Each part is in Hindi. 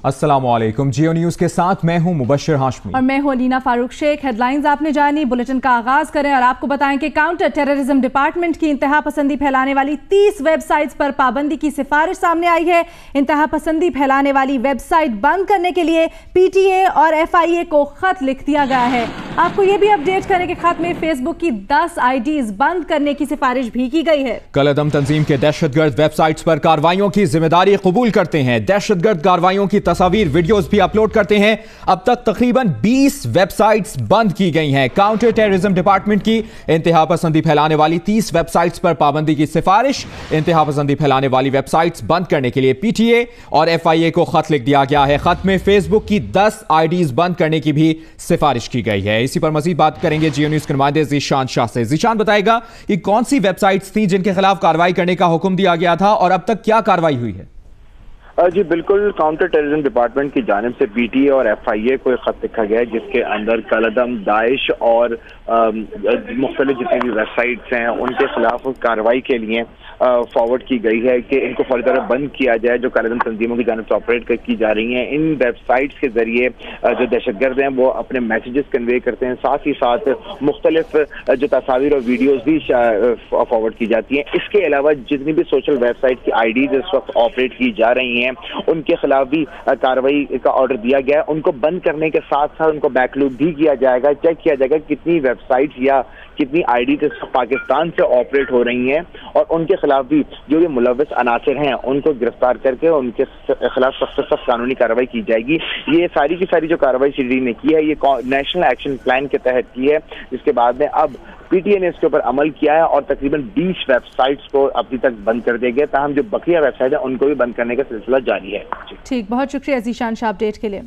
अस्सलामुअलैकुम। जियो न्यूज के साथ मैं हूं मुबश्शिर हाशमी और मैं हूं अलीना फारूक शेख। हेडलाइंस आपने जानी, बुलेटिन का आगाज करें और आपको बताएं कि काउंटर टेररिज्म डिपार्टमेंट की इंतहा पसंदी फैलाने वाली 30 वेबसाइट्स पर पाबंदी की सिफारिश सामने आई है। इंतहा पसंदी फैलाने वाली वेबसाइट बंद करने के लिए पीटीए और FIA को खत लिख दिया गया है। आपको यह भी अपडेट करें कि खत में फेसबुक की 10 IDs बंद करने की सिफारिश भी की गई है। कलअदम तंजीम के दहशतगर्द वेबसाइट्स पर कार्रवाइयों की जिम्मेदारी कबूल करते हैं। दहशतगर्द कार्रवाइयों की तस्वीर वीडियोस भी अपलोड करते हैं। अब तक तकरीबन 20 वेबसाइट्स बंद की गई हैं। काउंटर टेररिज्म डिपार्टमेंट की इंतहा पसंदी फैलाने वाली 30 वेबसाइट्स पर पाबंदी की सिफारिश। इंतहा पसंदी फैलाने वाली वेबसाइट्स बंद करने के लिए पीटीए और FIA को खत लिख दिया गया है। खत में फेसबुक की 10 IDs बंद करने की भी सिफारिश की गई है। इसी पर मजीद बात करेंगे जियो न्यूज के नुमाइंदे ज़ीशान शाह से। ज़ीशान बताएगा कि कौन सी वेबसाइट्स थी जिनके खिलाफ कार्रवाई करने का हुक्म दिया गया था और अब तक क्या कार्रवाई हुई है। जी बिल्कुल, काउंटर टेररिज्म डिपार्टमेंट की जानिब से पीटीए और FIA को एक खत लिखा गया है जिसके अंदर कलअदम, दाइश और मुख्तलिफ जितनी भी वेबसाइट्स हैं उनके खिलाफ कार्रवाई के लिए फॉरवर्ड की गई है कि इनको फौरी तौर बंद किया जाए जो कलअदम तंजीमों की जानिब से ऑपरेट की जा रही हैं। इन वेबसाइट्स के जरिए जो दहशतगर्द हैं वो अपने मैसेजेस कन्वे करते हैं, साथ ही साथ मुख्तलिफ जो तस्वीर और वीडियोज भी फॉरवर्ड की जाती हैं। इसके अलावा जितनी भी सोशल वेबसाइट की IDs इस वक्त ऑपरेट की जा रही हैं उनके खिलाफ भी कार्रवाई का ऑर्डर दिया गया है। उनको बंद करने के साथ साथ उनको बैकलूट भी किया जाएगा, चेक किया जाएगा कितनी वेबसाइट्स या कितनी IDs पाकिस्तान से ऑपरेट हो रही हैं और उनके खिलाफ भी जो भी मुलव्वस अनासिर हैं उनको गिरफ्तार करके उनके खिलाफ सख्त कानूनी कार्रवाई की जाएगी। ये सारी की सारी जो कार्रवाई सीडी ने की है ये नेशनल एक्शन प्लान के तहत की है, जिसके बाद में अब पीटीए ने इसके ऊपर अमल किया है और तकरीबन 20 वेबसाइट्स को अभी तक बंद कर दिया गया। ताहम जो बकिया वेबसाइट है उनको भी बंद करने का सिलसिला जारी है। ठीक, बहुत शुक्रिया ज़ीशान शाह अपडेट के लिए।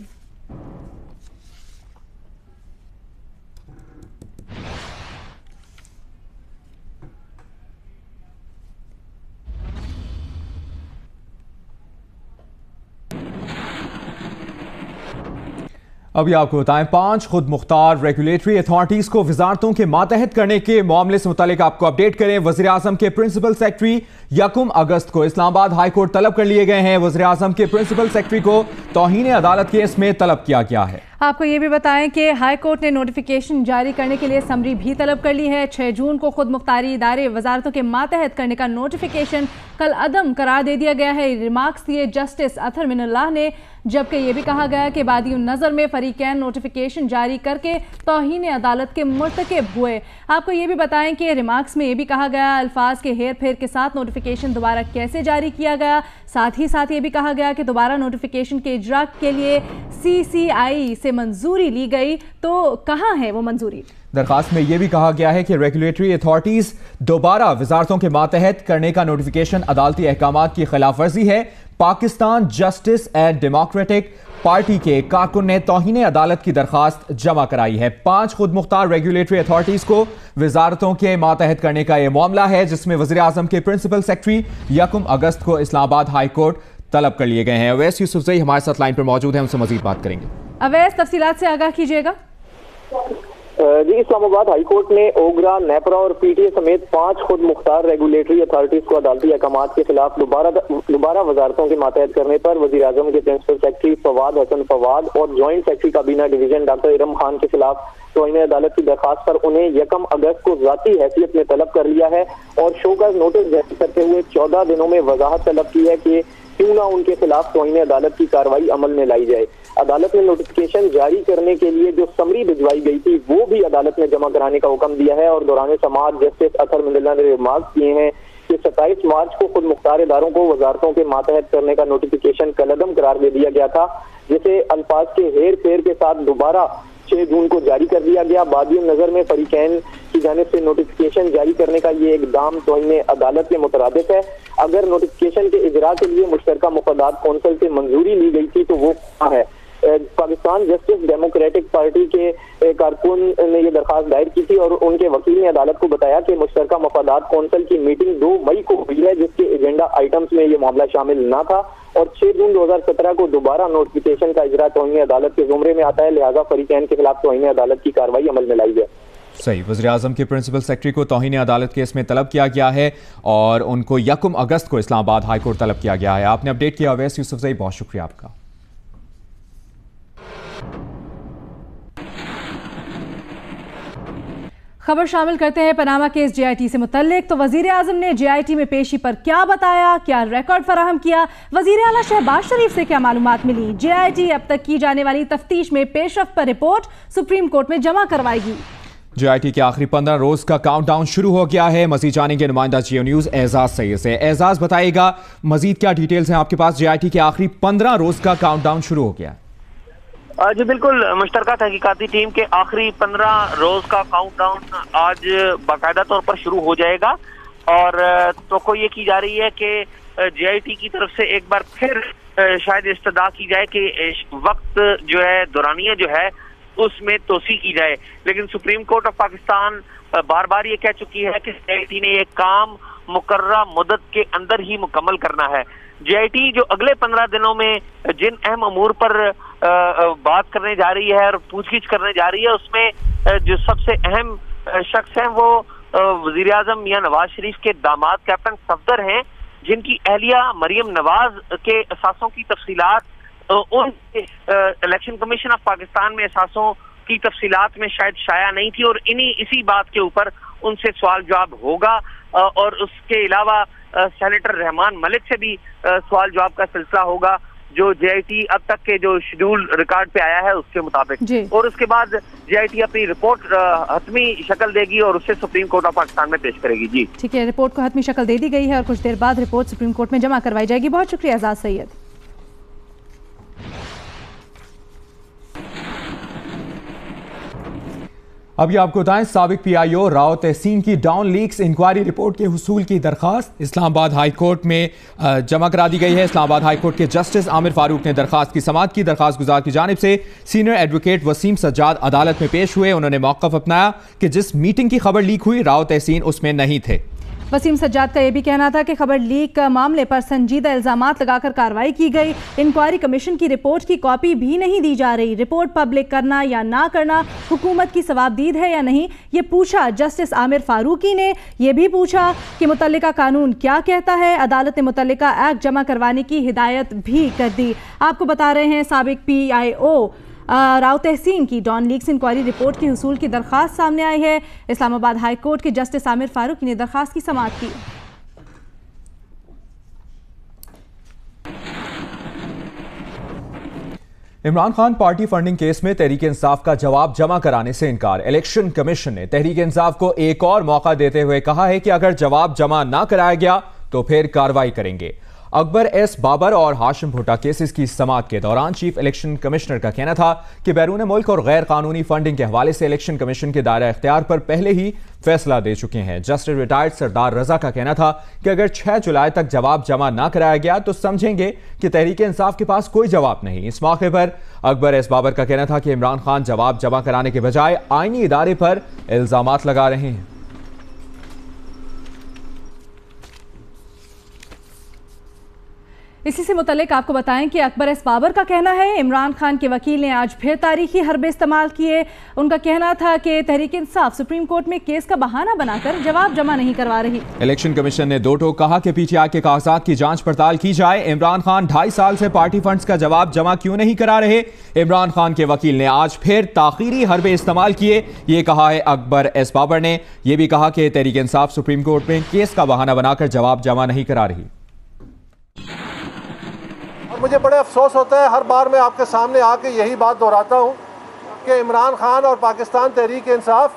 अभी आपको बताएं, 5 खुद मुख्तार रेगुलेटरी अथॉरिटीज को वजारतों के मातहत करने के मामले से मुतालिक आपको अपडेट करें। वज़ीर आज़म के प्रिंसिपल सेक्रेटरी 1 अगस्त को इस्लामाबाद हाई कोर्ट तलब कर लिए गए हैं। वज़ीर आज़म के प्रिंसिपल सेक्रेटरी को तौहीन अदालत केस में तलब किया गया है। आपको ये भी बताएं कि हाई कोर्ट ने नोटिफिकेशन जारी करने के लिए समरी भी तलब कर ली है। 6 जून को खुद मुख्तारी इदारे वजारतों के मातहत करने का नोटिफिकेशन कल अदम करार दे दिया गया है। रिमार्क्स दिए जस्टिस अतहर मिनल्लाह ने, जबकि यह भी कहा गया कि बादी नज़र में फरीकैन नोटिफिकेशन जारी करके तौहीन अदालत के मुर्तकिब हुए। आपको ये भी बताएं कि रिमार्क्स में यह भी कहा गया अल्फाज के हेर फेर के साथ नोटिफिकेशन दोबारा कैसे जारी किया गया। साथ ही साथ ये भी कहा गया कि दोबारा नोटिफिकेशन के इजरा के लिए CCI से मंजूरी ली गई, तो कहाँ है वो मंजूरी। दरखास्त में यह भी कहा गया है कि रेगुलेटरी अथॉरिटीज दोबारा वजारतों के मातहत करने का नोटिफिकेशन अदालती अहकामात की खिलाफ वर्जी है। Pakistan justice and democratic party के कारकुन ने तौहीन अदालत की दरखास्त जमा कराई है। 5 खुद मुख्तार रेगुलेटरी अथॉरिटीज को वजारतों के मातहत करने का यह मामला है जिसमें वज़ीर आज़म के प्रिंसिपल सेक्रेटरी 1 अगस्त को इस्लामाबाद हाई कोर्ट तलब कर लिए गए हैं। अवैस यूसुफजई हमारे साथ लाइन पर मौजूद है, उनसे मजीद बात करेंगे। अवैस, तफसीलात से आगाह कीजिएगा। जी, इस्लामाबाद हाई कोर्ट ने ओगरा, नेपरा और पीटीए समेत 5 खुद मुख्तार रेगुलेटरी अथॉरिटीज को अदालती अहकामात के खिलाफ दोबारा वजारतों के मातहत करने पर वज़ीर आज़म के प्रिंसिपल सेक्रेटरी फवाद हसन फवाद और जॉइंट सेक्रेटरी काबीना डिवीजन डॉक्टर इरम खान के खिलाफ तौहीन अदालत की दरखास्त पर उन्हें 1 अगस्त को जाती हैसियत में तलब कर लिया है और शोकॉज नोटिस जारी करते हुए 14 दिनों में वजाहत तलब की है कि क्यों ना उनके खिलाफ तौहीन अदालत की कार्रवाई अमल में लाई जाए। अदालत ने नोटिफिकेशन जारी करने के लिए जो समरी भिजवाई गई थी वो भी अदालत ने जमा कराने का हुक्म दिया है और दौरान समाअत जस्टिस अतहर मिनल्लाह ने रिमार्क किए हैं कि 27 मार्च को खुद मुख्तार इदारों को वजारतों के मातहत करने का नोटिफिकेशन कलअदम करार दे दिया गया था, जिसे अल्फाज के हेर फेर के साथ दोबारा 6 जून को जारी कर दिया गया। बादी नजर में फरीकैन की जानिब से नोटिफिकेशन जारी करने का ये इकदाम तौहीन अदालत के मुतरादिफ है। अगर नोटिफिकेशन के इजरा के लिए मुश्तरका मुफादात कौंसिल से मंजूरी ली गई थी तो वो कहाँ है। पाकिस्तान जस्टिस डेमोक्रेटिक पार्टी के कारकुन ने यह दरखास्त दायर की थी और उनके वकील ने अदालत को बताया कि मुश्तरका मफादात कौंसिल की मीटिंग 2 मई को हुई है जिसके एजेंडा आइटम्स में यह मामला शामिल न था और 6 जून 2017 को दोबारा नोटिफिकेशन का इजरा तौहीन अदालत के जुमरे में आता है, लिहाजा फरीकैन के खिलाफ तौहीन अदालत की कार्रवाई अमल में लाई जाए। सही, वज़ीर आज़म के प्रिंसिपल सेक्रेटरी को तौहीन अदालत केस में तलब किया गया है और उनको 1 अगस्त को इस्लामाबाद हाई कोर्ट तलब किया गया है। आपने अपडेट किया अवैस यूसुफजई, बहुत शुक्रिया आपका। खबर शामिल करते हैं पनामा केस JIT से मुतल्लिक। तो वजीर आजम ने JIT में पेशी पर क्या बताया, क्या रिकॉर्ड फराहम किया, वजीर आला शहबाज शरीफ से क्या मालूमात मिली। JIT अब तक की जाने वाली तफ्तीश में पेशरफ पर रिपोर्ट सुप्रीम कोर्ट में जमा करवाएगी। JIT के आखिरी 15 रोज का काउंटडाउन शुरू हो गया है। मजीद जानेंगे नुमाइंदा जियो न्यूज एजाज सैयद से। एजाज बताइएगा मजीद क्या डिटेल्स हैं आपके पास। JIT के आखिरी 15 रोज का काउंटडाउन शुरू हो गया। जी बिल्कुल, मुश्तरका तहकीकाती टीम के आखिरी 15 रोज का काउंटडाउन आज बाकायदा तौर पर शुरू हो जाएगा और तो ये की जा रही है कि JIT की तरफ से एक बार फिर शायद इस्तदा की जाए कि वक्त जो है, दौरानिया जो है उसमें तोसी की जाए। लेकिन सुप्रीम कोर्ट ऑफ पाकिस्तान बार बार ये कह चुकी है कि JIT ने ये काम मुकर्ररा मुद्दत के अंदर ही मुकम्मल करना है। JIT जो अगले 15 दिनों में जिन अहम अमूर पर बात करने जा रही है और पूछगिछ करने जा रही है, उसमें जो सबसे अहम शख्स हैं वो वजीर आजम मियां नवाज शरीफ के दामाद कैप्टन सफदर हैं, जिनकी अहलिया मरियम नवाज के असासों की तफसीलात उन इलेक्शन कमीशन ऑफ पाकिस्तान में असासों की तफसीलात में शायद शाया नहीं थी और इसी बात के ऊपर उनसे सवाल जवाब होगा। और उसके अलावा सेनेटर रहमान मलिक से भी सवाल जवाब का सिलसिला होगा, जो JIT अब तक के जो शेड्यूल रिकॉर्ड पे आया है उसके मुताबिक। और उसके बाद JIT अपनी रिपोर्ट हतमी शक्ल देगी और उसे सुप्रीम कोर्ट ऑफ पाकिस्तान में पेश करेगी। जी ठीक है, रिपोर्ट को हतमी शक्ल दे दी गई है और कुछ देर बाद रिपोर्ट सुप्रीम कोर्ट में जमा करवाई जाएगी। बहुत शुक्रिया एजाज सैयद। अभी आपको बताएं, साबिक PIO राव तहसीन की डाउन लीक्स इंक्वायरी रिपोर्ट के हुसूल की दरखास्त इस्लामाबाद हाई कोर्ट में जमा करा दी गई है। इस्लामाबाद हाई कोर्ट के जस्टिस आमिर फारूक ने दरखास्त की समाअत की। दरखास्त गुजार की जानिब से सीनियर एडवोकेट वसीम सज्जाद अदालत में पेश हुए। उन्होंने मौक़िफ़ अपनाया कि जिस मीटिंग की खबर लीक हुई राव तहसीन उसमें नहीं थे। वसीम सज्जाद का यह भी कहना था कि खबर लीक मामले पर संजीदा इल्जामात लगाकर कार्रवाई की गई। इंक्वायरी कमीशन की रिपोर्ट की कॉपी भी नहीं दी जा रही। रिपोर्ट पब्लिक करना या ना करना हुकूमत की सवाबदीद है या नहीं, ये पूछा जस्टिस आमिर फारूकी ने। यह भी पूछा कि मुतल्लिका कानून क्या कहता है। अदालत ने मुतल्लिका एक्ट जमा करवाने की हिदायत भी कर दी। आपको बता रहे हैं साबिक PIO राव तहसीन की डॉन लीक्स इंक्वायरी रिपोर्ट के हुसूल की दरखास्त सामने आई है। इस्लामाबाद हाई कोर्ट के जस्टिस आमिर फारूकी ने दरखास्त की समाअत की। Imran Khan party funding case में तहरीक इंसाफ का जवाब जमा कराने से इनकार। इलेक्शन कमीशन ने तहरीक इंसाफ को एक और मौका देते हुए कहा है कि अगर जवाब जमा ना कराया गया तो फिर कार्रवाई करेंगे। अकबर S बाबर और हाशिम भुट्टा केसेस की समाअत के दौरान चीफ इलेक्शन कमिश्नर का कहना था कि बैरून मुल्क और गैर कानूनी फंडिंग के हवाले से इलेक्शन कमीशन के दायरा इख्तियार पर पहले ही फैसला दे चुके हैं। जस्टिस रिटायर्ड सरदार रजा का कहना था कि अगर 6 जुलाई तक जवाब जमा ना कराया गया तो समझेंगे कि तहरीक इंसाफ के पास कोई जवाब नहीं। इस मौके पर अकबर S बाबर का कहना था कि इमरान खान जवाब जमा कराने के बजाय आईनी इदारे पर इल्जामात लगा रहे हैं। इसी से मुतल्लिक आपको बताएं कि अकबर S बाबर का कहना है इमरान खान के वकील ने आज फिर तारीखी हरबे इस्तेमाल किए। उनका कहना था कि तहरीक इंसाफ सुप्रीम कोर्ट में केस का बहाना बनाकर जवाब जमा नहीं करवा रही। इलेक्शन कमीशन ने दो टोक कहा कि PTI के कागजात की जांच पड़ताल की जाए। इमरान खान 2.5 साल से पार्टी फंड्स का जवाब जमा क्यों नहीं करा रहे। इमरान खान के वकील ने आज फिर ताखीरी हरबे इस्तेमाल किए, ये कहा है अकबर S बाबर ने। यह भी कहा कि तहरीक इंसाफ सुप्रीम कोर्ट में केस का बहाना बनाकर जवाब जमा नहीं करा रही। मुझे बड़ा अफसोस होता है, हर बार मैं आपके सामने आके यही बात दोहराता हूँ कि इमरान खान और पाकिस्तान तहरीक इंसाफ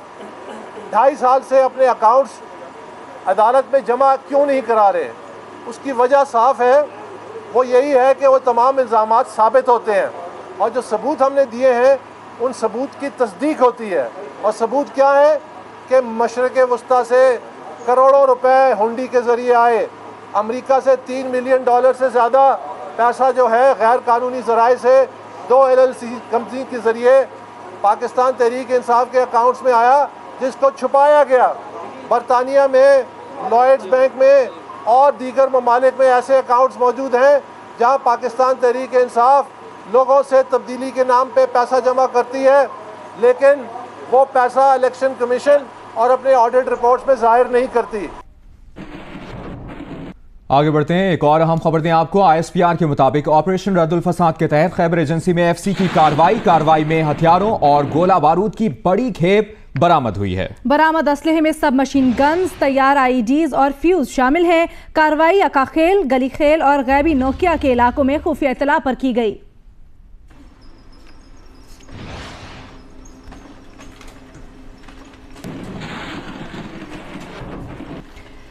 2.5 साल से अपने अकाउंट्स अदालत में जमा क्यों नहीं करा रहे। उसकी वजह साफ है, वो यही है कि वो तमाम इल्ज़ामात साबित होते हैं और जो सबूत हमने दिए हैं उन सबूत की तस्दीक होती है। और सबूत क्या है कि मशरक़ वस्ता से करोड़ों रुपए हुंडी के ज़रिए आए। अमेरिका से $3 मिलियन से ज़्यादा पैसा जो है गैर कानूनी ज़राए से 2 LLC कंपनी के ज़रिए पाकिस्तान तहरीक इंसाफ के अकाउंट्स में आया, जिसको छुपाया गया। बरतानिया में, लॉयड्स बैंक में और दीगर ममालिक में ऐसे अकाउंट्स मौजूद हैं जहां पाकिस्तान तहरीक इंसाफ लोगों से तब्दीली के नाम पे पैसा जमा करती है, लेकिन वो पैसा इलेक्शन कमीशन और अपने ऑडिट रिपोर्ट्स में जाहिर नहीं करती। आगे बढ़ते हैं, एक और अहम खबर दें आपको। ISPR के मुताबिक ऑपरेशन रद्दुल फसाद के तहत खैबर एजेंसी में FC की कार्रवाई में हथियारों और गोला बारूद की बड़ी खेप बरामद हुई है। बरामद असलहे में सब मशीन गन्स, तैयार IEDs और फ्यूज शामिल हैं। कार्रवाई अकाखेल, गलीखेल और गैबी नोकिया के इलाकों में खुफिया इत्तला पर की गई।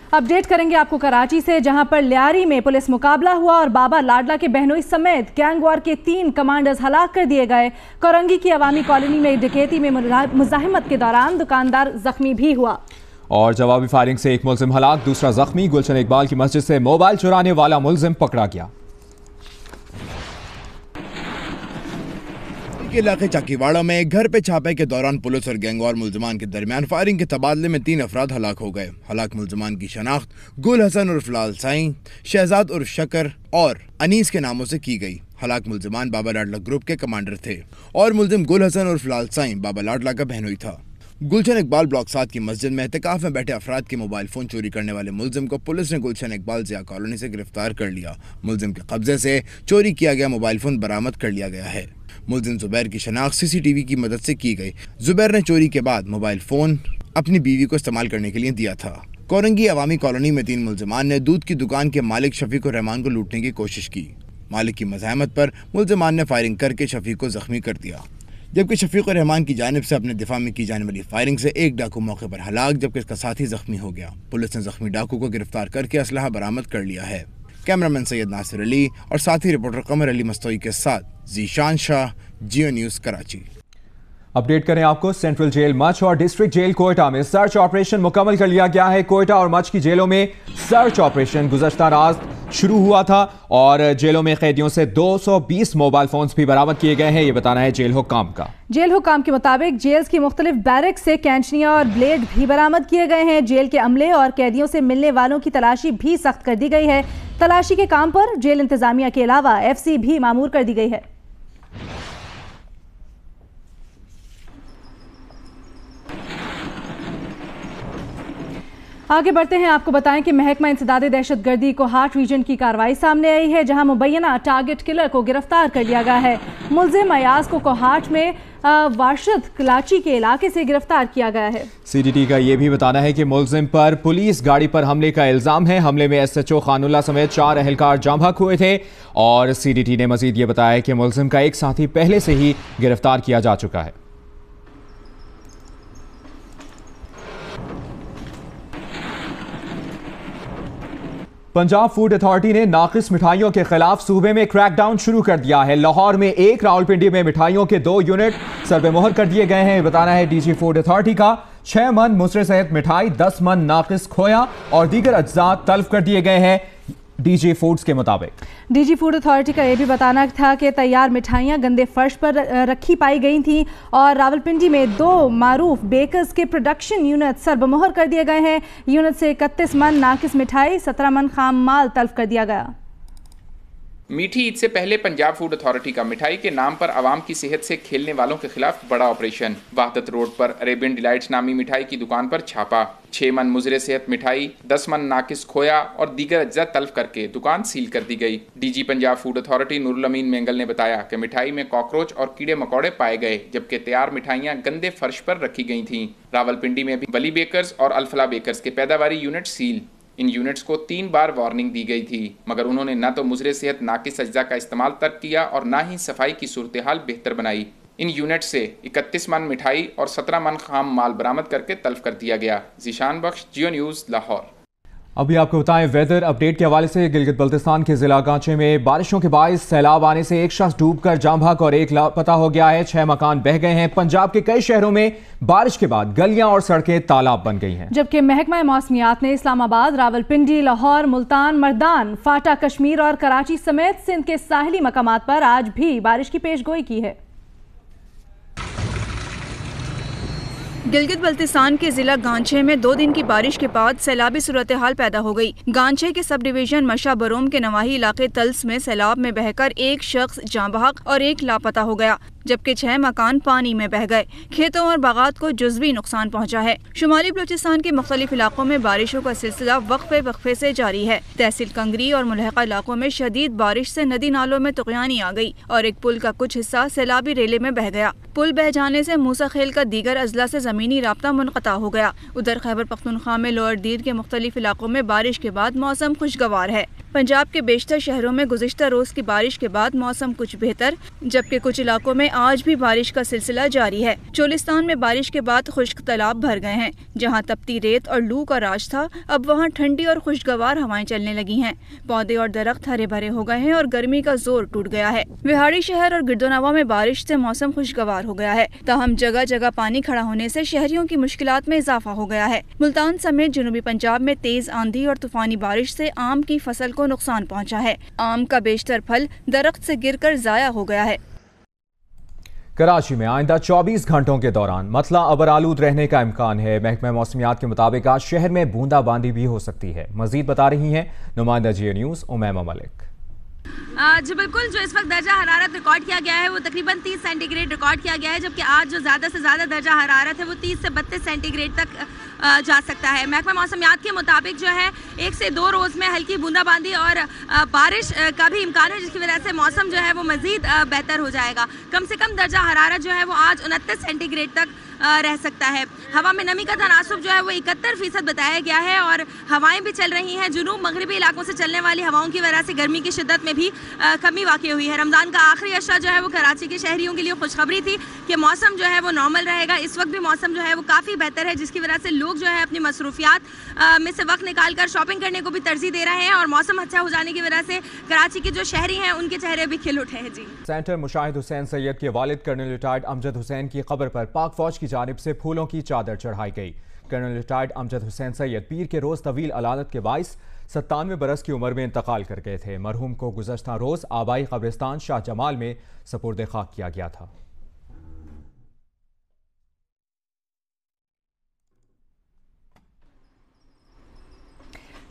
अपडेट करेंगे आपको कराची से, जहां पर लियारी में पुलिस मुकाबला हुआ और बाबा लाडला के बहनोई समेत गैंगवार के 3 कमांडर्स हलाक कर दिए गए। कोरंगी की अवामी कॉलोनी में डकैती में मुजाहिमत के दौरान दुकानदार जख्मी भी हुआ और जवाबी फायरिंग से एक मुलजिम हलाक, दूसरा जख्मी। गुलशन इकबाल की मस्जिद से मोबाइल चुराने वाला मुलजिम पकड़ा गया। के इलाके चाकीवाड़ा में घर पे छापे के दौरान पुलिस और गैंगवार मुलजमान के दरमियान फायरिंग के तबादले में 3 अफराद हलाक हो गए। हलाक मुलजमान की शनाख्त गुल हसन उर्फ लाल साईं, शहजाद उर्फ शकर और अनीस के नामों से की गई। हलाक मुलजमान बाबा लाडला ग्रुप के कमांडर थे और मुलजिम गुल हसन उर्फ लाल साईं बाबा लाडला का बहनोई था। गुलशन इकबाल ब्लॉक 7 की मस्जिद में एहतिकाफ में बैठे अफराद के मोबाइल फोन चोरी करने वाले मुलजिम को पुलिस ने गुलशन इकबाल जिया कॉलोनी से गिरफ्तार कर लिया। मुलजिम के कब्जे से चोरी किया गया मोबाइल फोन बरामद कर लिया गया है। मुलजिम जुबैर की शनाख्त CCTV की मदद से की गई। जुबैर ने चोरी के बाद मोबाइल फोन अपनी बीवी को इस्तेमाल करने के लिए दिया था। कोरंगी अवामी कॉलोनी में 3 मुलजमान ने दूध की दुकान के मालिक शफीक रहमान को लूटने की कोशिश की। मालिक की मज़ाहमत पर मुलजमान ने फायरिंग करके शफीक को जख्मी कर दिया, जबकि शफीक रहमान की जानिब से अपने दिफा में की जाने वाली फायरिंग से एक डाकू मौके पर हलाक, जबकि इसका साथी जख्मी हो गया। पुलिस ने जख्मी डाकू को गिरफ्तार करके असलहा बरामद कर लिया है। कैमरामैन सैयद नासिर अली और साथी रिपोर्टर कमर अली मस्तोई के साथ जीशान शाह, जियो न्यूज़ कराची। अपडेट करें आपको, सेंट्रल जेल मच और डिस्ट्रिक्ट जेल कोयटा में सर्च ऑपरेशन मुकम्मल कर लिया गया है। कोयटा और मच की जेलों में सर्च ऑपरेशन गुज़श्ता रात शुरू हुआ था और जेलों में कैदियों से 220 मोबाइल फोन्स भी बरामद किए गए हैं। ये बताना है जेल हुक्काम का। जेल हुक्काम के मुताबिक जेल्स की मुख्तलिफ बैरक से कैंचनियां और ब्लेड भी बरामद किए गए हैं। जेल के अमले और कैदियों से मिलने वालों की तलाशी भी सख्त कर दी गई है। तलाशी के काम पर जेल इंतजामिया के अलावा FC भी मामूर कर दी गई है। आगे बढ़ते हैं, आपको बताएं कि महकमा इंसदाद दहशतगर्दी कोहाट रीजन की कार्रवाई सामने आई है, जहां मुबैना टारगेट किलर को गिरफ्तार कर लिया गया है। मुलजिम अयाज को कोहाट में वारशद कलाची के इलाके से गिरफ्तार किया गया है। CDT का यह भी बताना है कि मुलजिम पर पुलिस गाड़ी पर हमले का इल्जाम है। हमले में SHO खानुल्लाह समेत 4 अहलकार जाम हक हुए थे और CDT ने मजीद ये बताया कि मुलजिम का एक साथी पहले से ही गिरफ्तार किया जा चुका है। पंजाब फूड अथॉरिटी ने नाकिस मिठाइयों के खिलाफ सूबे में क्रैकडाउन शुरू कर दिया है। लाहौर में 1, रावलपिंडी में मिठाइयों के 2 यूनिट सरबेमोहर कर दिए गए हैं। बताना है DG फूड अथॉरिटी का। 6 मन मुसरे सहित मिठाई, 10 मन नाकिस खोया और दीगर अज्जा तल्फ कर दिए गए हैं DG फूड्स के मुताबिक। DG फूड अथॉरिटी का यह भी बताना था कि तैयार मिठाइयां गंदे फर्श पर रखी पाई गई थी और रावलपिंडी में 2 मारूफ बेकर्स के प्रोडक्शन यूनिट सरबमोहर कर दिए गए हैं। यूनिट से 31 मन नाकिस मिठाई, 17 मन खाम माल तल्फ कर दिया गया। मीठी ईद से पहले पंजाब फूड अथॉरिटी का मिठाई के नाम पर आवाम की सेहत से खेलने वालों के खिलाफ बड़ा ऑपरेशन। वहादत रोड पर अरेबियन डिलाइट्स नामी मिठाई की दुकान पर छापा। 6 मन मुजरे सेहत मिठाई, 10 मन नाकिस खोया और दीगर अज्जा तल्फ करके दुकान सील कर दी गई। DG Punjab food authority Noorul Amin Mengal ने बताया कि मिठाई में कॉकरोच और कीड़े मकोड़े पाए गए, जबकि तैयार मिठाइयां गंदे फर्श पर रखी गई थीं। रावलपिंडी में भी वली बेकर्स और अल्फला बेकर्स के पैदावारी यूनिट सील। इन यूनिट्स को 3 बार वार्निंग दी गई थी, मगर उन्होंने न तो मुजरे सेहत नाकिस अज्जा का इस्तेमाल तर्क किया और न ही सफाई की सूरत हाल बेहतर बनाई। इन यूनिट से 31 मन मिठाई और 17 मन खाम माल बरामद करके तल्फ कर दिया गया। जीशान बख्श, जियो न्यूज़, लाहौर। अभी आपको बताएं वेदर अपडेट के हवाले से, गिलगित बल्तिस्तान के जिला गांचे में बारिशों के बायस सैलाब आने से एक शख्स डूबकर जाम हक और 1 लापता हो गया है। 6 मकान बह गए हैं। पंजाब के कई शहरों में बारिश के बाद गलियां और सड़कें तालाब बन गई हैं, जबकि महकमा मौसमियात ने इस्लामाबाद, रावलपिंडी, लाहौर, मुल्तान, मर्दान, फाटा, कश्मीर और कराची समेत सिंध के साहिली मकामात पर आज भी बारिश की पेशगोई की है। गिलगित बल्तिस्तान के जिला गांचे में 2 दिन की बारिश के बाद सैलाबी सूरत हाल पैदा हो गई। गांचे के सब डिवीजन मशा बरोम के नवाही इलाके तल्स में सैलाब में बहकर एक शख्स जाँ बहक और 1 लापता हो गया। जबकि 6 मकान पानी में बह गए। खेतों और बागात को जुज़वी नुकसान पहुँचा है। शुमाली बलूचिस्तान के मुख्तलिफ इलाकों में बारिशों का सिलसिला वक्फे से जारी है। तहसील कंगरी और मुलहका इलाकों में शदीद बारिश से नदी नालों में तुग़यानी आ गई और एक पुल का कुछ हिस्सा सैलाबी रेले में बह गया। पुल बह जाने से मूसा खेल का दीगर अजला से ज़मीनी राब्ता मुनक़ता हो गया। उधर खैबर पख्तूनख्वा में लोअर दीर के मुख्तलिफ इलाकों में बारिश के बाद मौसम खुशगवार है। पंजाब के बेशतर शहरों में गुज़िश्ता रोज़ की बारिश के बाद मौसम कुछ बेहतर, जबकि कुछ इलाकों में आज भी बारिश का सिलसिला जारी है। चोलिस्तान में बारिश के बाद खुश्क तालाब भर गए हैं। जहां तपती रेत और लू का राज था, अब वहां ठंडी और खुशगवार हवाएं चलने लगी हैं। पौधे और दरख्त हरे भरे हो गए हैं और गर्मी का जोर टूट गया है। विहाड़ी शहर और गिरदोनवा में बारिश से मौसम खुशगवार हो गया है, ताहम जगह जगह पानी खड़ा होने से शहरियों की मुश्किलात में इजाफा हो गया है। मुल्तान समेत जनूबी पंजाब में तेज आंधी और तूफानी बारिश से आम की फसल को नुकसान पहुंचा है। आम का बेशतर फल दरख्त से गिरकर जाया हो गया है। कराची में आइंदा 24 घंटों के दौरान मतला अबर आलूद रहने का इम्कान है। महकमा मौसमियात के मुताबिक आज शहर में बूंदाबांदी भी हो सकती है। मजीद बता रही हैं नुमाइंदा जियो न्यूज़ उमैमा मलिक। जी बिल्कुल, जो इस वक्त दर्जा हरारत रिकॉर्ड किया गया है वो तकरीबन 30 सेंटीग्रेड रिकॉर्ड किया गया है, जबकि आज जो ज़्यादा से ज़्यादा दर्जा हरारत है वो 30 से 32 सेंटीग्रेड तक जा सकता है। महकमा मौसमियात के मुताबिक जो है 1 से 2 रोज़ में हल्की बूंदाबांदी और बारिश का भी इम्कान है, जिसकी वजह से मौसम जो है वो मज़ीद बेहतर हो जाएगा। कम से कम दर्जा हरारत जो है वो आज 29 सेंटीग्रेड तक रह सकता है। हवा में नमी का तनासुब जो है वो 71% बताया गया है और हवाएं भी चल रही हैं। जुनूब मगरबी इलाकों से चलने वाली हवाओं की वजह से गर्मी की शिद्दत में भी कमी वाक़ई हुई है। रमज़ान का आखिरी अशरा जो है वो कराची के शहरियों के लिए खुशखबरी थी कि मौसम जो है वो नॉर्मल रहेगा। इस वक्त भी मौसम जो है वो काफ़ी बेहतर है, जिसकी वजह से लोग जो है अपनी मसरूफियात में से वक्त निकाल कर शॉपिंग करने को भी तरजीह दे रहे हैं और मौसम अच्छा हो जाने की वजह से कराची के जो शहरी हैं उनके चेहरे भी खिल उठे हैं। जी, सेंटर मुशाहिद हुसैन सैयद के वालिद कर्नल रिटायर्ड अमजद हुसैन की कब्र पर पाक फौज की जानिब से फूलों की चादर चढ़ाई गई। कर्नल रिटायर्ड अमजद हुसैन सैयद पीर के रोज तवील अलादत के बाइस 97 बरस की उम्र में इंतकाल कर गए थे। मरहूम को गुज़श्ता रोज आबाई कब्रिस्तान शाह जमाल में सपुर्द खाक किया गया था।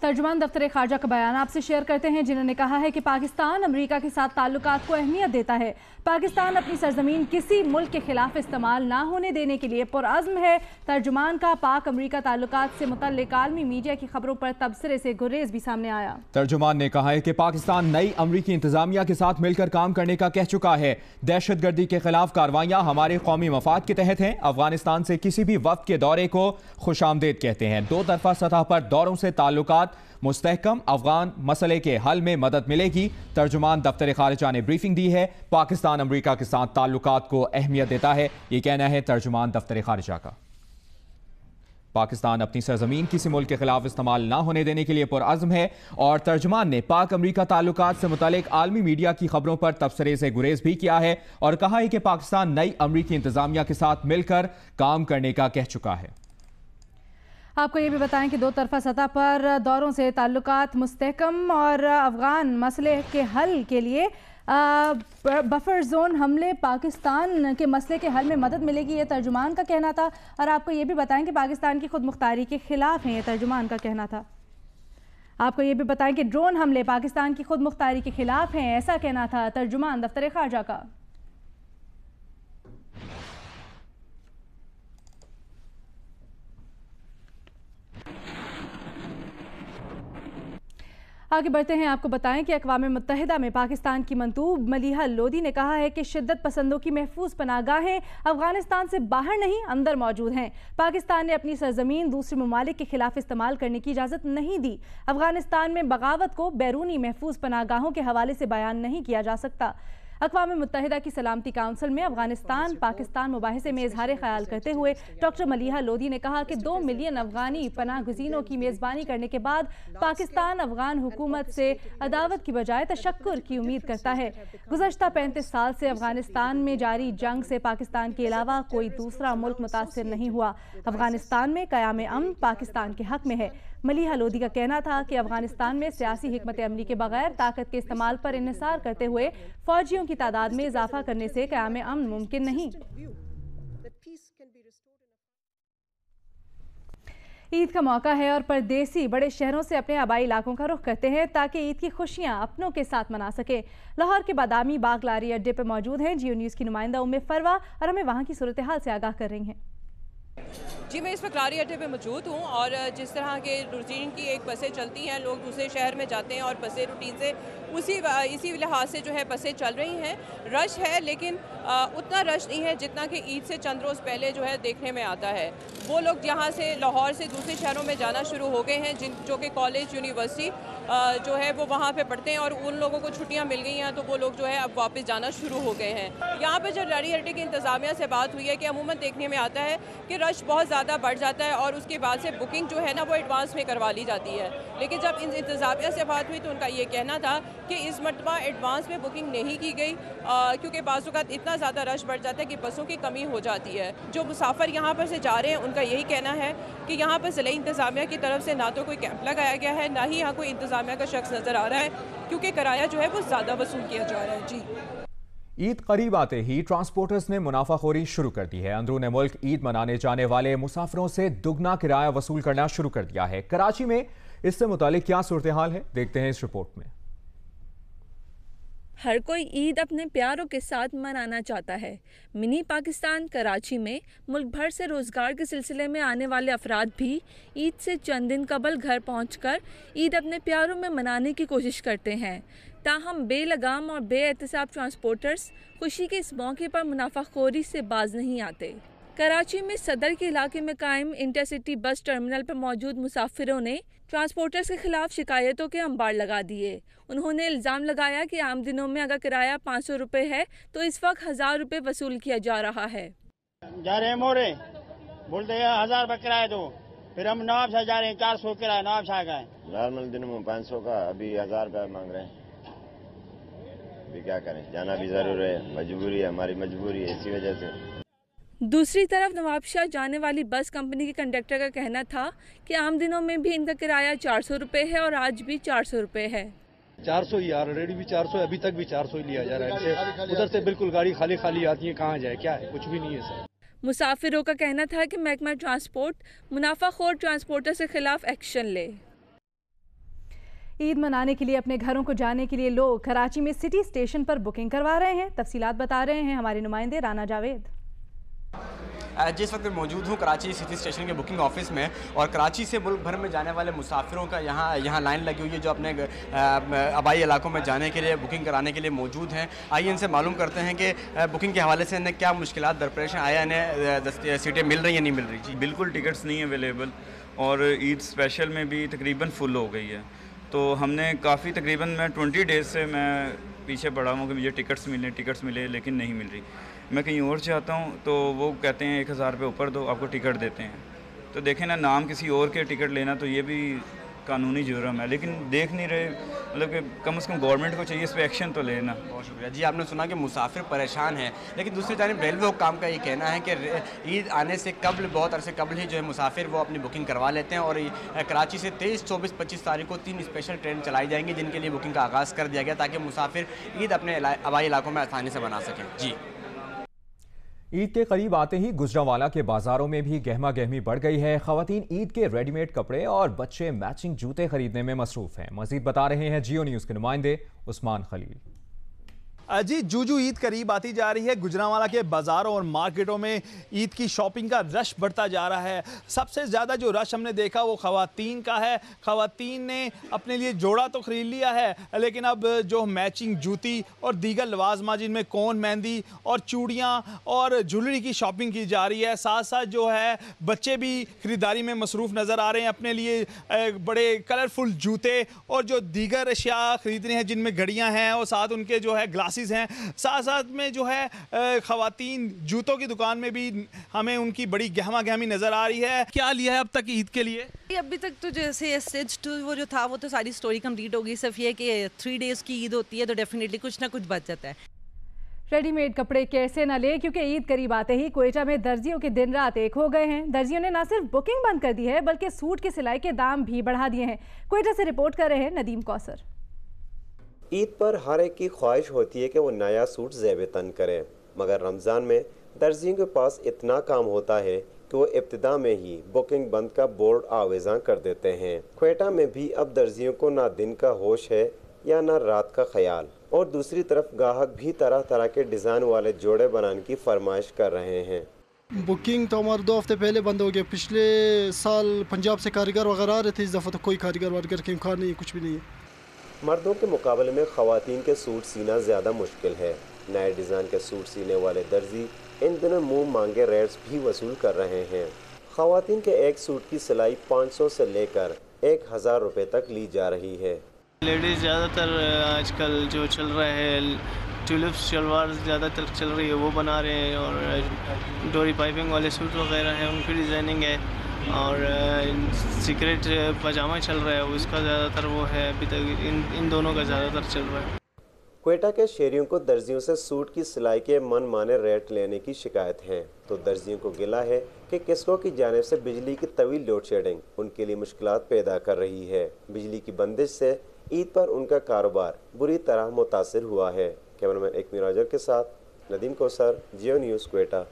तर्जुमान दफ्तर खारजा का बयान आपसे शेयर करते हैं, जिन्होंने कहा है कि पाकिस्तान अमेरिका के साथ ताल्लुकात को अहमियत देता है। पाकिस्तान अपनी सरजमीन किसी मुल्क के खिलाफ इस्तेमाल ना होने देने के लिए पुरअज़्म है। तर्जुमान का पाक अमेरिका ताल्लुकात से मुतल्लिक आलमी मीडिया की खबरों पर तबसरे से गुरेज भी सामने आया। तर्जुमान ने कहा है कि पाकिस्तान नई अमरीकी इंतजामिया के साथ मिलकर काम करने का कह चुका है। दहशतगर्दी के खिलाफ कार्रवाइयाँ हमारे कौमी मफाद के तहत हैं। अफगानिस्तान से किसी भी वक्त के दौरे को खुशामदीद कहते हैं। दो तरफा सतह पर दौरों से ताल्लुकात मुस्तहकम, अफगान मसले के हल में मदद मिलेगी। तर्जुमान दफ्तर खारिजा ने ब्रीफिंग दी है। पाकिस्तान अमेरिका के साथ ताल्लुकात को अहमियत देता है, ये कहना है तर्जुमान दफ्तर खारिजा का। पाकिस्तान अपनी सरजमीन किसी मुल्क के खिलाफ इस्तेमाल ना होने देने के लिए पुरअज़्म है। और तर्जुमान ने पाक अमेरिका ताल्लुकात से मुतालिक आलमी मीडिया की खबरों पर तबसरे से गुरेज भी किया है और कहा है कि पाकिस्तान नई अमरीकी इंतजामिया के साथ मिलकर काम करने का कह चुका है। आपको ये भी बताएं कि दो तरफा सतह पर दौरों से ताल्लुकात मुस्तहकम और अफगान मसले के हल के लिए बफर जोन हमले पाकिस्तान के मसले के हल में मदद मिलेगी, ये तर्जुमान का कहना था। और आपको ये भी बताएं कि पाकिस्तान की खुद मुख्तारी के खिलाफ हैं, ये तर्जुमान का कहना था। आपको ये भी बताएं कि ड्रोन हमले पाकिस्तान की खुद मुख्तारी के खिलाफ हैं, ऐसा कहना था तर्जुमान दफ्तर खारजा का। आगे बढ़ते हैं, आपको बताएं कि अक़वाम मुत्तहिदा में पाकिस्तान की मंतूब मलिहा लोदी ने कहा है कि शिद्दत पसंदों की महफूज पनाहगाहें अफगानिस्तान से बाहर नहीं अंदर मौजूद हैं। पाकिस्तान ने अपनी सरजमीन दूसरे ममालिक के खिलाफ इस्तेमाल करने की इजाज़त नहीं दी। अफगानिस्तान में बगावत को बैरूनी महफूज पनाहगाहों के हवाले से बयान नहीं किया जा सकता। अक़वाम मुत्तहिदा की सलामती काउंसिल में अफगानिस्तान पाकिस्तान मुबाहिसे में इजहार ख्याल करते हुए डॉक्टर मलिहा लोदी ने कहा कि 2 मिलियन अफगानी पनाह गुज़ीनों की मेज़बानी करने के बाद पाकिस्तान अफगान हुकूमत से अदावत की बजाय तशक्कुर की उम्मीद करता है। गुज़श्ता 35 साल से अफगानिस्तान में जारी जंग से पाकिस्तान के अलावा कोई दूसरा मुल्क मुतासिर नहीं हुआ। अफगानिस्तान में क़याम अमन पाकिस्तान के हक में है। मलिहा लोदी का कहना था कि अफगानिस्तान में सियासी हिकमत अमली के बगैर ताकत के इस्तेमाल पर इन्हिसार करते हुए फौजियों की तादाद में इजाफा करने से क़याम अमन मुमकिन नहीं। ईद का मौका है और परदेसी बड़े शहरों से अपने आबाई इलाकों का रुख करते हैं ताकि ईद की खुशियां अपनों के साथ मना सके। लाहौर के बादामी बाग लारी अड्डे पर मौजूद हैं जियो न्यूज़ की नुमाइंदा उम्मे फरवा और हमें वहां की सूरत हाल से आगाह कर रही हैं। जी, मैं इस वक्त लारी अड्डे पे मौजूद हूँ और जिस तरह के रूटीन की एक बसें चलती हैं, लोग दूसरे शहर में जाते हैं और बसें रूटीन से इसी लिहाज से जो है बसें चल रही हैं। रश है लेकिन उतना रश नहीं है जितना कि ईद से चंद रोज़ पहले जो है देखने में आता है। वो लोग यहाँ से लाहौर से दूसरे शहरों में जाना शुरू हो गए हैं जो कि कॉलेज यूनिवर्सिटी जो है वो वहाँ पे पढ़ते हैं और उन लोगों को छुट्टियाँ मिल गई हैं तो वो लोग जो है अब वापस जाना शुरू हो गए हैं। यहाँ पर जब लारी अड्डे की इंतज़ामिया से बात हुई है कि अमूमन देखने में आता है कि रश बहुत ज़्यादा बढ़ जाता है और उसके बाद से बुकिंग जो है ना वो एडवांस में करवा ली जाती है। लेकिन जब इन इंतज़ामिया से बात हुई तो उनका ये कहना था कि इस मरतबा एडवांस में बुकिंग नहीं की गई क्योंकि बाज़ औक़ात इतना ज़्यादा रश बढ़ जाता है कि बसों की कमी हो जाती है। जो मुसाफिर यहाँ पर से जा रहे हैं उनका यही कहना है कि यहाँ पर ज़िले इंतज़ामिया की तरफ से ना तो कोई कैंप लगाया गया है, ना ही यहाँ कोई इंतज़ामिया का शख्स नज़र आ रहा है क्योंकि किराया जो है वो ज़्यादा वसूल किया जा रहा है। जी, ईद करीब आते ही ट्रांसपोर्टर्स ने मुनाफाखोरी शुरू कर दी है। अंदरूनी मुल्क ईद मनाने जाने वाले मुसाफिरों से दुगना किराया वसूल करना शुरू कर दिया है। कराची में इससे मुतालिक क्या सूरत हाल है, देखते हैं इस रिपोर्ट में। हर कोई ईद अपने प्यारों के साथ मनाना चाहता है। मिनी पाकिस्तान कराची में मुल्क भर से रोज़गार के सिलसिले में आने वाले अफराद भी ईद से चंद दिन कबल घर पहुंचकर ईद अपने प्यारों में मनाने की कोशिश करते हैं। ताहम बेलगाम और बेएहतिसाब ट्रांसपोर्टर्स खुशी के इस मौके पर मुनाफाखोरी से बाज नहीं आते। कराची में सदर के इलाके में कायम इंटरसिटी बस टर्मिनल पर मौजूद मुसाफिरों ने ट्रांसपोर्टर्स के खिलाफ शिकायतों के अंबार लगा दिए। उन्होंने इल्ज़ाम लगाया कि आम दिनों में अगर किराया 500 रुपये है तो इस वक्त 1000 रुपये वसूल किया जा रहा है। जा रहे हैं मोरे बोलते हैं 1000 रुपये किराया दो, फिर हम नवाब शाह जा रहे हैं 400 किराया नवाब शाह का है। नॉर्मल दिनों में 500 का, अभी 1000 रुपये मांग रहे हैं। अभी क्या करें, जाना भी जरूर है, मजबूरी है, हमारी मजबूरी है, इसी वजह से। दूसरी तरफ नवाबशाह जाने वाली बस कंपनी के कंडक्टर का कहना था कि आम दिनों में भी इनका किराया 400 रुपये है और आज भी 400 रुपये है। 400 ही ऑलरेडी भी 400, अभी तक भी 400 ही लिया जा रहा है। उधर से बिल्कुल गाड़ी खाली खाली आती है, कहाँ जाए, क्या है, कुछ भी नहीं है सर। मुसाफिरों का कहना था कि महकमा ट्रांसपोर्ट मुनाफाखोर ट्रांसपोर्टर के खिलाफ एक्शन ले। ईद मनाने के लिए अपने घरों को जाने के लिए लोग कराची में सिटी स्टेशन पर बुकिंग करवा रहे हैं। तफसीलात बता रहे हैं हमारे नुमाइंदे राना जावेद। जिस वक्त मैं मौजूद हूँ कराची सिटी स्टेशन के बुकिंग ऑफिस में और कराची से मुल्क भर में जाने वाले मुसाफिरों का यहाँ लाइन लगी हुई है जो अपने आबाई इलाकों में जाने के लिए बुकिंग कराने के लिए मौजूद हैं। आइए इनसे मालूम करते हैं कि बुकिंग के हवाले से इन्हें क्या मुश्किलात दरपेश आया, इन्हें सीटें मिल रही हैं नहीं मिल रही। जी बिल्कुल टिकट्स नहीं अवेलेबल और ईद स्पेशल में भी तकरीबन फुल हो गई है। तो हमने काफ़ी तकरीबन मैं 20 डेज़ से मैं पीछे पड़ा हूँ कि मुझे टिकट्स मिले लेकिन नहीं मिल रही। मैं कहीं और चाहता हूँ तो वो कहते हैं 1000 रुपये ऊपर दो आपको टिकट देते हैं। तो देखें ना, नाम किसी और के टिकट लेना तो ये भी कानूनी जुर्म है, लेकिन देख नहीं रहे। मतलब कि कम से कम गवर्नमेंट को चाहिए इस पर एक्शन तो लेना। बहुत शुक्रिया जी। आपने सुना कि मुसाफिर परेशान है, लेकिन दूसरी जानिब रेलवे हुक्काम का ये कहना है कि ईद आने से कबल, बहुत अरसे कबल ही जो है मुसाफिर वो अपनी बुकिंग करवा लेते हैं और कराची से 23, 24, 25 तारीख को 3 स्पेशल ट्रेन चलाई जाएंगी जिनके लिए बुकिंग का आगाज़ कर दिया गया ताकि मुसाफिर ईद अपने आबाई इलाकों में आसानी से बना सकें। जी, ईद के करीब आते ही गुजरांवाला के बाजारों में भी गहमा गहमी बढ़ गई है। खवातीन ईद के रेडीमेड कपड़े और बच्चे मैचिंग जूते खरीदने में मसरूफ हैं। मजीद बता रहे हैं जियो न्यूज़ के नुमाइंदे उस्मान खलील। जी, जूजू ईद करीब आती जा रही है। गुजरांवाला के बाज़ारों और मार्केटों में ईद की शॉपिंग का रश बढ़ता जा रहा है। सबसे ज़्यादा जो रश हमने देखा वो ख़वातीन का है। ख़वातीन ने अपने लिए जोड़ा तो ख़रीद लिया है, लेकिन अब जो मैचिंग जूती और दीगर लवाजमा जिनमें कोन, मेहंदी और चूड़ियाँ और ज्वेलरी की शॉपिंग की जा रही है। साथ साथ जो है बच्चे भी ख़रीदारी में मसरूफ़ नज़र आ रहे हैं। अपने लिए बड़े कलरफुल जूते और जो दीगर अशिया ख़रीद रहे हैं जिनमें घड़ियाँ हैं और साथ उनके जो है ग्लासेस हैं। साथ साथ में जो है खवातीन जूतों की दुकान में भी हमें उनकी बड़ी गहमा गहमी नजर आ रही है। क्या लिया है अब तक ईद के लिए? अभी तक तो जैसे स्टेज 2 वो जो था वो तो सारी स्टोरी कंप्लीट होगी। सिर्फ ये कि 3 डेज की ईद होती है तो डेफिनेटली कुछ ना कुछ बच जाता है। रेडीमेड कपड़े कैसे न ले, क्योंकि ईद करीब आते ही क्वेटा में दर्जियों के दिन रात एक हो गए हैं। दर्जियों ने न सिर्फ बुकिंग बंद कर दी है बल्कि सूट की सिलाई के दाम भी बढ़ा दिए हैं। क्वेटा से रिपोर्ट कर रहे हैं नदीम कौसर। ईद पर हर एक की ख्वाहिश होती है कि वो नया सूट ज़ेब तन करे, मगर रमज़ान में दर्जियों के पास इतना काम होता है कि वो इब्तिदा में ही बुकिंग बंद का बोर्ड आवेज़ां कर देते हैं। क्वेटा में भी अब दर्जियों को ना दिन का होश है या ना रात का ख्याल, और दूसरी तरफ गाहक भी तरह तरह के डिज़ाइन वाले जोड़े बनाने की फरमाइश कर रहे हैं। बुकिंग तो हमारे 2 हफ्ते पहले बंद हो गया। पिछले साल पंजाब से कारीगर वगैरह आ रहे थे, इस दफ़ा तो कोई कारीगर वारीगर के इम्कान नहीं है, कुछ भी नहीं है। मर्दों के मुकाबले में ख़वातीन के सूट सीना ज़्यादा मुश्किल है। नए डिज़ाइन के सूट सीने वाले दर्जी इन दिनों मुंह मांगे रेट्स भी वसूल कर रहे हैं। ख़वातीन के एक सूट की सिलाई 500 से लेकर 1000 रुपये तक ली जा रही है। लेडीज़ ज़्यादातर आजकल जो चल रहा है ट्यूलिप शलवार ज़्यादातर चल रही है, वो बना रहे हैं, और डोरी पाइपिंग वाले सूट वगैरह हैं उनकी डिज़ाइनिंग है, और सीक्रेट पजामा चल रहा है उसका ज़्यादातर वो है अभी तक इन दोनों का ज़्यादातर चल रहा है। क्वेटा के शहरियों को दर्जियों से सूट की सिलाई के मनमाने रेट लेने की शिकायत है, तो दर्जियों को गिला है कि किस्कों की जानिब से बिजली की तवील लोड शेडिंग उनके लिए मुश्किलात पैदा कर रही है। बिजली की बंदिश से ईद पर उनका कारोबार बुरी तरह मुतासिर हुआ है। कैमरामैन एकमी राजर के साथ नदीम कौसर, जियो न्यूज़, क्वेटा।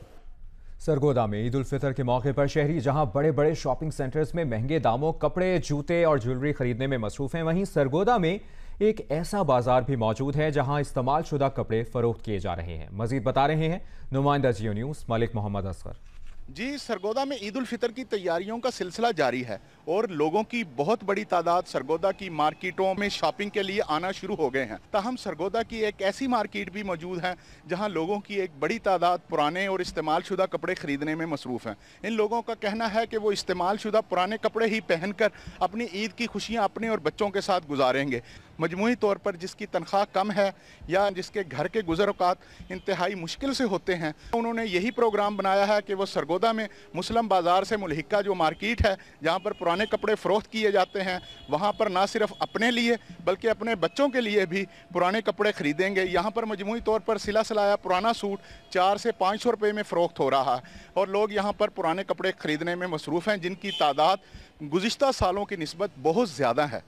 सरगोदा में ईद उल फितर के मौके पर शहरी जहां बड़े बड़े शॉपिंग सेंटर्स में महंगे दामों कपड़े, जूते और ज्वेलरी खरीदने में मसरूफ हैं, वहीं सरगोदा में एक ऐसा बाजार भी मौजूद है जहां इस्तेमाल शुदा कपड़े फरोख्त किए जा रहे हैं। मजीद बता रहे हैं नुमाइंदा जियो न्यूज़ मलिक मोहम्मद असगर। जी, सरगोदा में ईद उल फितर की तैयारियों का सिलसिला जारी है और लोगों की बहुत बड़ी तादाद सरगोदा की मार्केटों में शॉपिंग के लिए आना शुरू हो गए हैं। ताहम सरगोदा की एक ऐसी मार्केट भी मौजूद है जहां लोगों की एक बड़ी तादाद पुराने और इस्तेमाल शुदा कपड़े खरीदने में मसरूफ़ हैं। इन लोगों का कहना है कि वो इस्तेमाल शुदा पुराने कपड़े ही पहनकर अपनी ईद की खुशियाँ अपने और बच्चों के साथ गुजारेंगे। मजमूई तौर पर जिसकी तनख्वाह कम है या जिसके घर के गुज़र-औक़ात इंतहाई मुश्किल से होते हैं, उन्होंने यही प्रोग्राम बनाया है कि वो सरगोदा में मुस्लिम बाज़ार से मुल्हिका जो मार्केट है जहाँ पर पुराने कपड़े फ़रोख्त किए जाते हैं, वहाँ पर ना सिर्फ अपने लिए बल्कि अपने बच्चों के लिए भी पुराने कपड़े ख़रीदेंगे। यहाँ पर मजमूई तौर पर सिला सिलाया पुराना सूट 400 से 500 रुपये में फ़रोख्त हो रहा है और लोग यहाँ पर पुराने कपड़े ख़रीदने में मसरूफ़ हैं, जिनकी तादाद गुज़िश्ता सालों की निस्बत बहुत ज़्यादा है।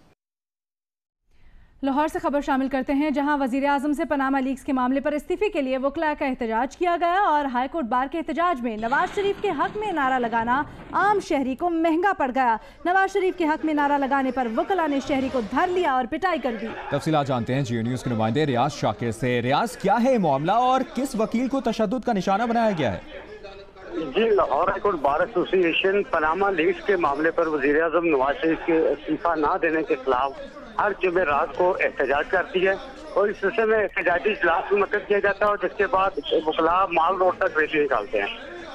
लाहौर से खबर शामिल करते हैं, जहां वजीर आजम से पनामा लीक्स के मामले पर इस्तीफे के लिए वकला का एहतजाज किया गया और हाईकोर्ट बार के एहतजाज में नवाज शरीफ के हक में नारा लगाना आम शहरी को महंगा पड़ गया। नवाज शरीफ के हक में नारा लगाने पर वकला ने शहरी को धर लिया और पिटाई कर दी। तफसीलात जानते हैं जियो न्यूज़ के नुमाइंदे रियाज शाकिर से। रियाज, क्या है मामला और किस वकील को तशद्दुद का निशाना बनाया गया है? जी, Lahore high court bar association Panama leaks के मामले पर वजीर आजम नवाज शरीफ के इस्तीफा न देने के खिलाफ हर जुमे रात को एहतजाज करती है और इस सिलसिले में एहतजाजी इजलास मुनक्किद किया जाता है और जिसके बाद वकला माल रोड तक रैली निकालते हैं।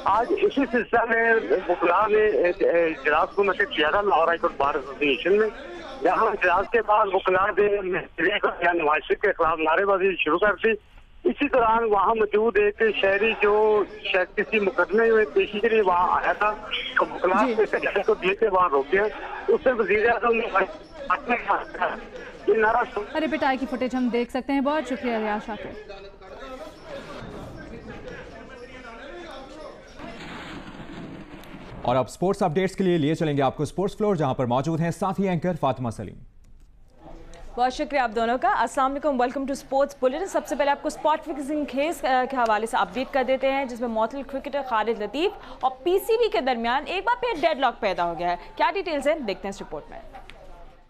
आज इसी सिलसिले में वकला ने इजलास को मुनक्किद किया था लाहौर हाईकोर्ट बार एसोसिएशन में, जहाँ इजलास के बाद वकला ने नवाज शरीफ के खिलाफ नारेबाजी शुरू कर दी। इसी दौरान वहाँ मौजूद एक शहरी जो शायद किसी मुकदमे में पेशी के लिए वहाँ आया था, तो वकला ने को देख के वहाँ रोके, उससे वजीर आजम ने अरे पिटाई की फुटेज हम देख सकते हैं। बहुत शुक्रिया रियाज शाकिर। और अब स्पोर्ट्स अपडेट्स के लिए लिए चलेंगे आपको स्पोर्ट्स फ्लोर, जहां पर मौजूद हैं साथी एंकर फातिमा सलीम। बहुत शुक्रिया आप दोनों का। अस्सलाम वालेकुम, वेलकम टू स्पोर्ट्स बुलेटिन। सबसे पहले आपको स्पॉट फिक्सिंग केस के हवाले से अपडेट कर देते हैं, जिसमें मौतल क्रिकेटर खालिद लतीफ़ और पीसीबी के दरमियान एक बार फिर डेडलॉक पैदा हो गया है। क्या डिटेल्स हैं, देखते हैं इस रिपोर्ट में।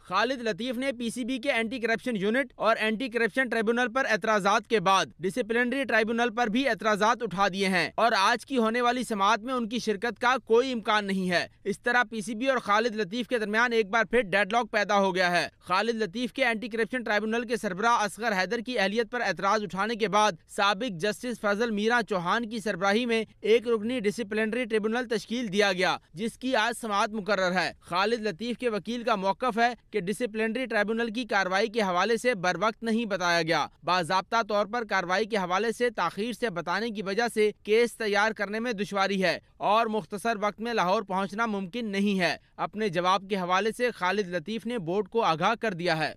खालिद लतीफ़ ने पीसीबी के एंटी करप्शन यूनिट और एंटी करप्शन ट्राइब्यूनल पर एतराज़ात के बाद डिसिप्लिनरी ट्राइब्यूनल पर भी एतराज़ात उठा दिए हैं और आज की होने वाली समाअत में उनकी शिरकत का कोई इम्कान नहीं है। इस तरह पीसीबी और खालिद लतीफ़ के दरमियान एक बार फिर डेडलॉक पैदा हो गया है। खालिद लतीफ़ के एंटी करप्शन ट्राइब्यूनल के सरबराह असगर हैदर की अहलियत पर एतराज़ उठाने के बाद साबिक जस्टिस फजल मीरा चौहान की सरबराही में एक रुकनी डिसिप्लिनरी ट्रिब्यूनल तश्कील दिया गया, जिसकी आज समाअत मुकर्रर है। खालिद लतीफ़ के वकील का मौक़िफ़ है कि डिसिप्लिनरी ट्राइब्यूनल की कार्रवाई के हवाले से बर वक्त नहीं बताया गया। बाज़ाब्ता तौर पर कार्रवाई के हवाले से ताख़ीर से बताने की वजह से केस तैयार करने में दुश्वारी है और मुख्तसर वक्त में लाहौर पहुंचना मुमकिन नहीं है। अपने जवाब के हवाले से खालिद लतीफ़ ने बोर्ड को आगाह कर दिया है।